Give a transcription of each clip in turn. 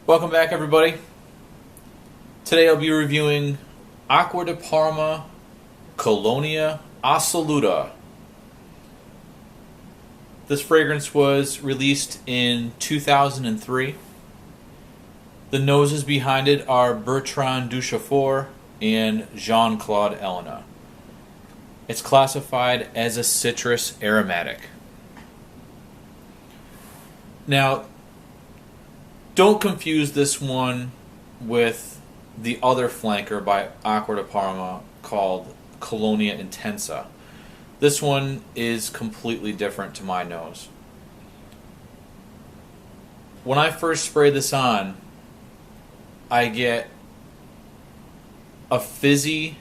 Welcome back, everybody. Today I'll be reviewing Acqua di Parma Colonia Assoluta. This fragrance was released in 2003. The noses behind it are Bertrand Duchaufour and Jean-Claude Ellena. It's classified as a citrus aromatic. Now, don't confuse this one with the other flanker by Acqua di Parma called Colonia Intensa. This one is completely different to my nose. When I first spray this on, I get a fizzy,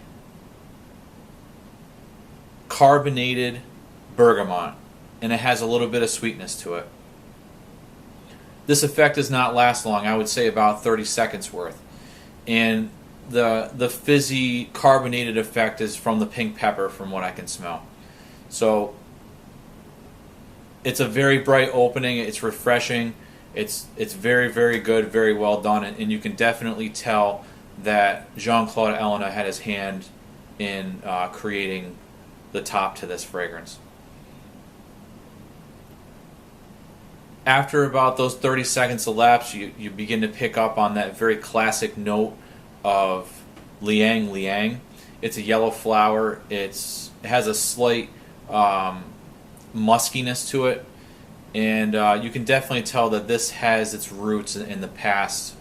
carbonated bergamot, and it has a little bit of sweetness to it. This effect does not last long. I would say about 30 seconds worth. And the fizzy carbonated effect is from the pink pepper from what I can smell. So it's a very bright opening. It's refreshing. It's very, very good, very well done. And you can definitely tell that Jean-Claude Ellena had his hand in creating the top to this fragrance. After about those 30 seconds elapse, you begin to pick up on that very classic note of liang liang. It's a yellow flower. It has a slight muskiness to it, and you can definitely tell that this has its roots in the past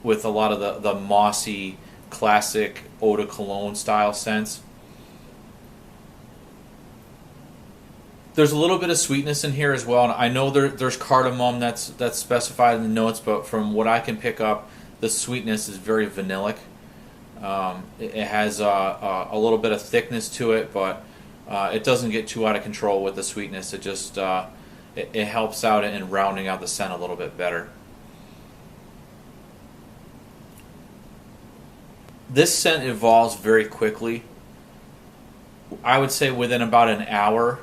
with a lot of the mossy, classic eau de cologne style scents. There's a little bit of sweetness in here as well, and I know there's cardamom that's specified in the notes, but from what I can pick up, the sweetness is very vanillic. It has a little bit of thickness to it, but it doesn't get too out of control with the sweetness. It just it helps out in rounding out the scent a little bit better. This scent evolves very quickly. I would say within about an hour,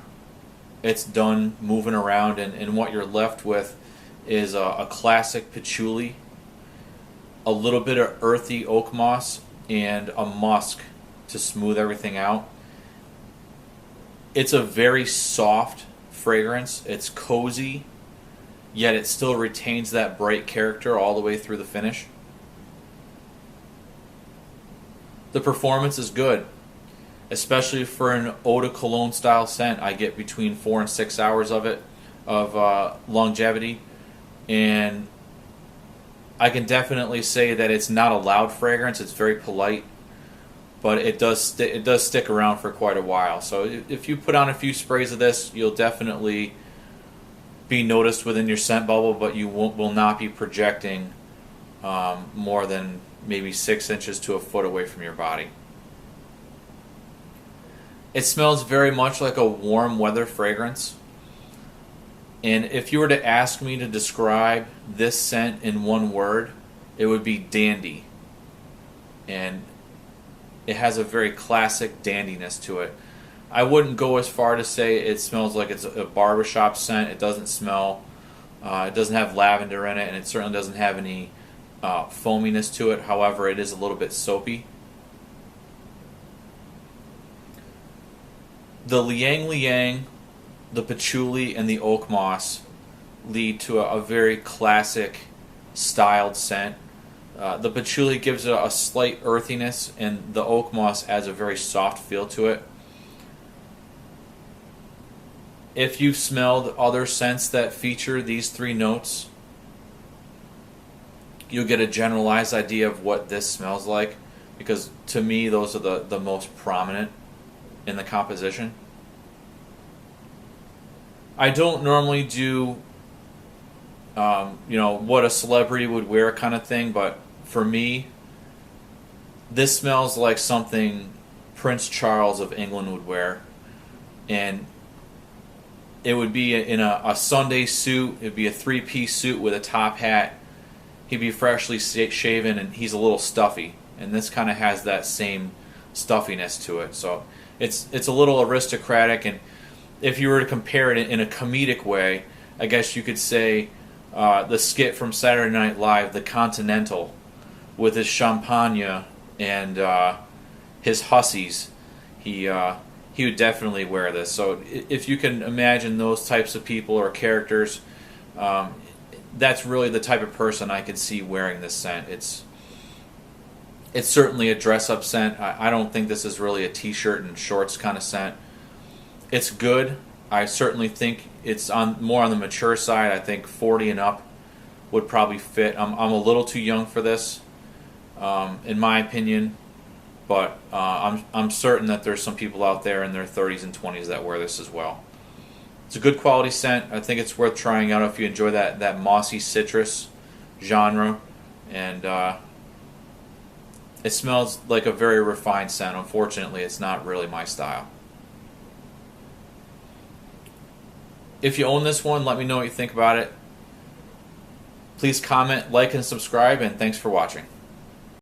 it's done moving around, and what you're left with is a classic patchouli, a little bit of earthy oak moss, and a musk to smooth everything out. It's a very soft fragrance. It's cozy, yet it still retains that bright character all the way through the finish. The performance is good. Especially for an eau de cologne style scent. I get between 4 and 6 hours of it, of longevity, and I can definitely say that it's not a loud fragrance. It's very polite, but it does stick around for quite a while. So if you put on a few sprays of this, you'll definitely be noticed within your scent bubble, but you will not be projecting more than maybe 6 inches to a foot away from your body. It smells very much like a warm weather fragrance. And if you were to ask me to describe this scent in one word, it would be dandy. And it has a very classic dandiness to it. I wouldn't go as far to say it smells like it's a barbershop scent. It doesn't smell, it doesn't have lavender in it, and it certainly doesn't have any foaminess to it. However, it is a little bit soapy. The liang liang, the patchouli, and the oak moss lead to a very classic styled scent. The patchouli gives it a slight earthiness, and the oak moss adds a very soft feel to it. If you've smelled other scents that feature these three notes, you'll get a generalized idea of what this smells like, because to me those are the most prominent in the composition. I don't normally do what a celebrity would wear kind of thing, but for me, this smells like something Prince Charles of England would wear. And it would be in a Sunday suit. It would be a three-piece suit with a top hat. He'd be freshly shaven, and he's a little stuffy. And this kind of has that same stuffiness to it. So it's a little aristocratic, and if you were to compare it in a comedic way, I guess you could say the skit from Saturday Night Live, The Continental, with his champagne and his hussies. He would definitely wear this. So if you can imagine those types of people or characters, that's really the type of person I could see wearing this scent. It's certainly a dress-up scent. I don't think this is really a t-shirt and shorts kind of scent. It's good. I certainly think it's more on the mature side. I think 40 and up would probably fit. I'm a little too young for this, in my opinion. But I'm certain that there's some people out there in their 30s and 20s that wear this as well. It's a good quality scent. I think it's worth trying out if you enjoy that mossy citrus genre. And it smells like a very refined scent. Unfortunately, it's not really my style. If you own this one, let me know what you think about it. Please comment, like, and subscribe, and thanks for watching.